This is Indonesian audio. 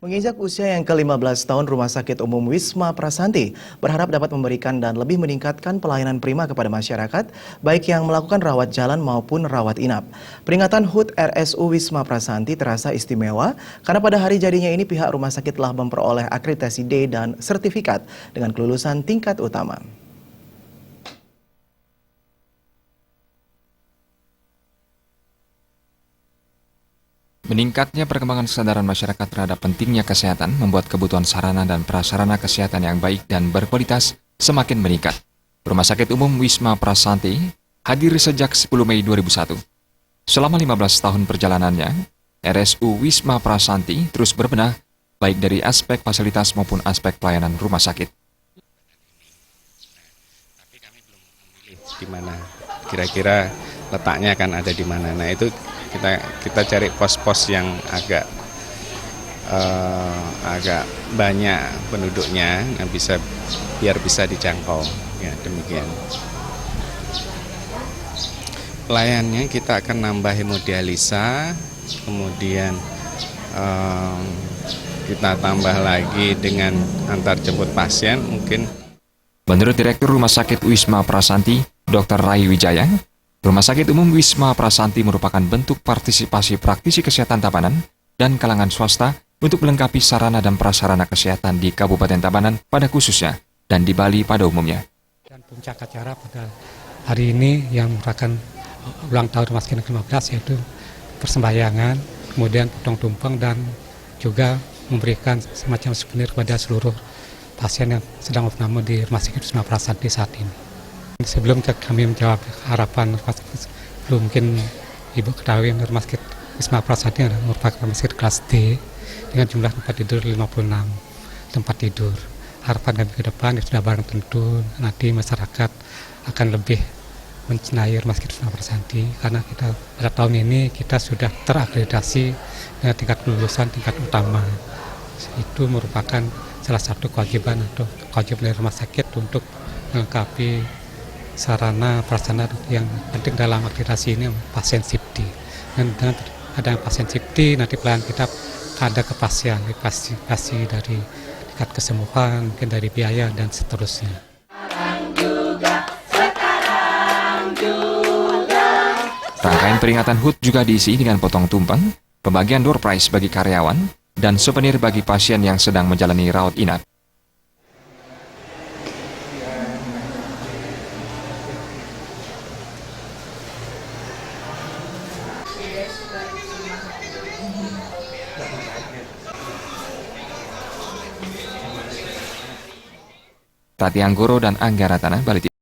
Menginjak usia yang ke-15 tahun, Rumah Sakit Umum Wisma Prasanti berharap dapat memberikan dan lebih meningkatkan pelayanan prima kepada masyarakat, baik yang melakukan rawat jalan maupun rawat inap. Peringatan HUT RSU Wisma Prasanti terasa istimewa karena pada hari jadinya ini pihak rumah sakit telah memperoleh akreditasi D dan sertifikat dengan kelulusan tingkat utama. Meningkatnya perkembangan kesadaran masyarakat terhadap pentingnya kesehatan membuat kebutuhan sarana dan prasarana kesehatan yang baik dan berkualitas semakin meningkat. Rumah Sakit Umum Wisma Prasanti hadir sejak 10 Mei 2001. Selama 15 tahun perjalanannya, RSU Wisma Prasanti terus berbenah baik dari aspek fasilitas maupun aspek pelayanan rumah sakit. Tapi kami belum memilih di mana kira-kira letaknya akan ada di mana. Nah itu kita cari pos-pos yang agak banyak penduduknya, yang biar bisa dijangkau. Ya demikian. Pelayanannya kita akan nambah hemodialisa, kemudian kita tambah lagi dengan antar jemput pasien mungkin. Menurut Direktur Rumah Sakit Wisma Prasanti, Dr. Rai Wijaya, Rumah Sakit Umum Wisma Prasanti merupakan bentuk partisipasi praktisi kesehatan Tabanan dan kalangan swasta untuk melengkapi sarana dan prasarana kesehatan di Kabupaten Tabanan pada khususnya dan di Bali pada umumnya. Dan puncak acara pada hari ini yang merupakan ulang tahun Rumah Sakit ke-15 yaitu persembahyangan, kemudian potong tumpeng dan juga memberikan semacam souvenir kepada seluruh pasien yang sedang opname di Rumah Sakit Wisma Prasanti saat ini. Sebelum kami menjawab harapan rumah sakit, belum mungkin Ibu ketahui Rumah Sakit Wisma Prasanti merupakan rumah sakit kelas D dengan jumlah tempat tidur 56 tempat tidur. Harapan kami ke depan sudah barang tentu nanti masyarakat akan lebih mencintai Rumah Sakit Wisma Prasanti karena kita pada tahun ini kita sudah terakreditasi dengan tingkat kelulusan tingkat utama. Itu merupakan salah satu kewajiban dari rumah sakit untuk melengkapi sarana prasarana yang penting dalam akreditasi ini pasien safety. Dan dengan ada pasien safety nanti pelayanan kita ada kepastian dari tingkat kesembuhan, mungkin dari biaya dan seterusnya. Rangkaian peringatan HUT juga diisi dengan potong tumpeng, pembagian door prize bagi karyawan, dan souvenir bagi pasien yang sedang menjalani rawat inap. Tati Anggoro dan Angga Ratana, Bali.